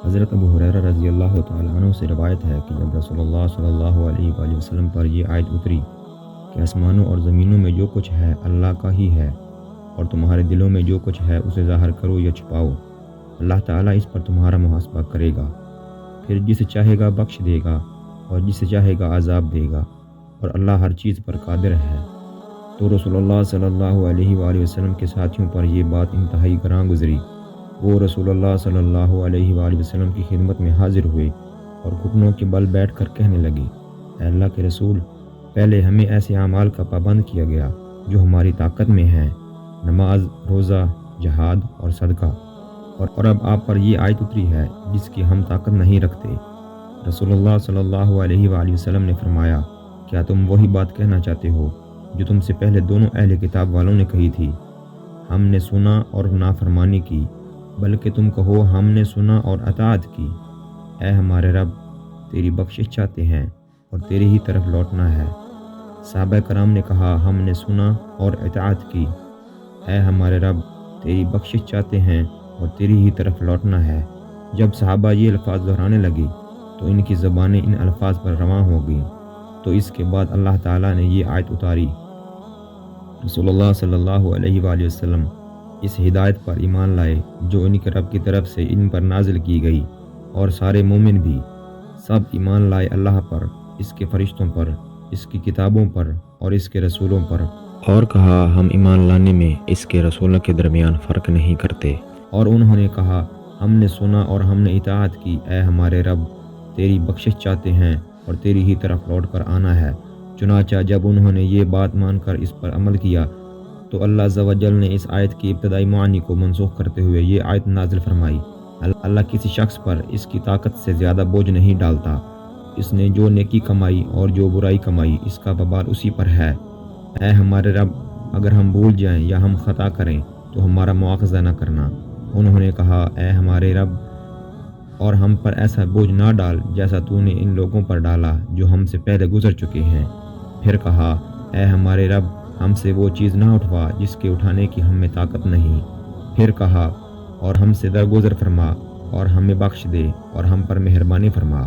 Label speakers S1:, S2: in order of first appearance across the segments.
S1: حضرت ابو ہریرہ رضی اللہ تعالیٰ عنہ سے روایت ہے کہ جب رسول اللہ صلی اللہ علیہ وآلہ وسلم پر یہ آیت اتری کہ آسمانوں اور زمینوں میں جو کچھ ہے اللہ کا ہی ہے، اور تمہارے دلوں میں جو کچھ ہے اسے ظاہر کرو یا چھپاؤ، اللہ تعالیٰ اس پر تمہارا محاسبہ کرے گا، پھر جسے چاہے گا بخش دے گا اور جسے چاہے گا عذاب دے گا، اور اللہ ہر چیز پر قادر ہے۔ تو رسول اللہ صلی اللہ علیہ وآلہ وسلم کے ساتھیوں پر یہ بات انتہائی گراں گزری۔ وہ رسول اللہ صلی اللہ علیہ وآلہ وسلم کی خدمت میں حاضر ہوئے اور گھٹنوں کے بل بیٹھ کر کہنے لگے، اے اللہ کے رسول، پہلے ہمیں ایسے اعمال کا پابند کیا گیا جو ہماری طاقت میں ہیں، نماز، روزہ، جہاد اور صدقہ، اور اب آپ پر یہ آیت اتری ہے جس کی ہم طاقت نہیں رکھتے۔ رسول اللہ صلی اللہ علیہ وآلہ وسلم نے فرمایا، کیا تم وہی بات کہنا چاہتے ہو جو تم سے پہلے دونوں اہل کتاب والوں نے کہی تھی؟ ہم نے سنا اور نافرمانی کی، بلکہ تم کہو ہم نے سنا اور اطاعت کی۔ اے ہمارے رب، تیری بخشش چاہتے ہیں اور تیری ہی طرف لوٹنا ہے۔ صحابہ کرام نے کہا، ہم نے سنا اور اطاعت کی۔ اے ہمارے رب، تیری بخشش چاہتے ہیں اور تیری ہی طرف لوٹنا ہے۔ جب صحابہ یہ الفاظ دہرانے لگے تو ان کی زبانیں ان الفاظ پر رواں ہو گئیں۔ تو اس کے بعد اللہ تعالیٰ نے یہ آیت اتاری۔ رسول اللہ صلی اللہ علیہ وآلہ وسلم اس ہدایت پر ایمان لائے جو ان کے رب کی طرف سے ان پر نازل کی گئی، اور سارے مومن بھی سب ایمان لائے اللہ پر، اس کے فرشتوں پر، اس کی کتابوں پر اور اس کے رسولوں پر، اور کہا ہم ایمان لانے میں اس کے رسولوں کے درمیان فرق نہیں کرتے۔ اور انہوں نے کہا، ہم نے سنا اور ہم نے اطاعت کی۔ اے ہمارے رب، تیری بخشش چاہتے ہیں اور تیری ہی طرف لوٹ کر آنا ہے۔ چنانچہ جب انہوں نے یہ بات مان کر اس پر عمل کیا تو اللہ عز و جل نے اس آیت کی ابتدائی معنی کو منسوخ کرتے ہوئے یہ آیت نازل فرمائی۔ اللہ کسی شخص پر اس کی طاقت سے زیادہ بوجھ نہیں ڈالتا۔ اس نے جو نیکی کمائی اور جو برائی کمائی اس کا وبال اسی پر ہے۔ اے ہمارے رب، اگر ہم بھول جائیں یا ہم خطا کریں تو ہمارا مواخذہ نہ کرنا۔ انہوں نے کہا، اے ہمارے رب، اور ہم پر ایسا بوجھ نہ ڈال جیسا تو نے ان لوگوں پر ڈالا جو ہم سے پہلے گزر چکے ہیں۔ پھر کہا، اے ہمارے رب، ہم سے وہ چیز نہ اٹھوا جس کے اٹھانے کی ہم میں طاقت نہیں۔ پھر کہا، اور ہم سے درگزر فرما اور ہمیں بخش دے اور ہم پر مہربانی فرما۔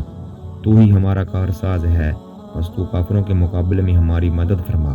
S1: تو ہی ہمارا کارساز ہے، بس تو کافروں کے مقابلے میں ہماری مدد فرما۔